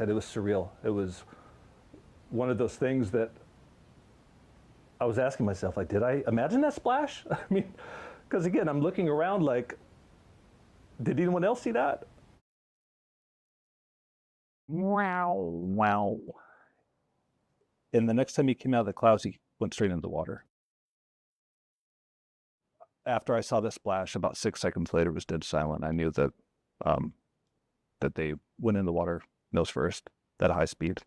said, it was surreal. It was one of those things that I was asking myself, like, did I imagine that splash? I mean, because again, I'm looking around like, did anyone else see that? Wow, wow. And the next time he came out of the clouds, he went straight into the water. After I saw the splash, about 6 seconds later, it was dead silent. I knew that that they went in the water nose first at a high speed.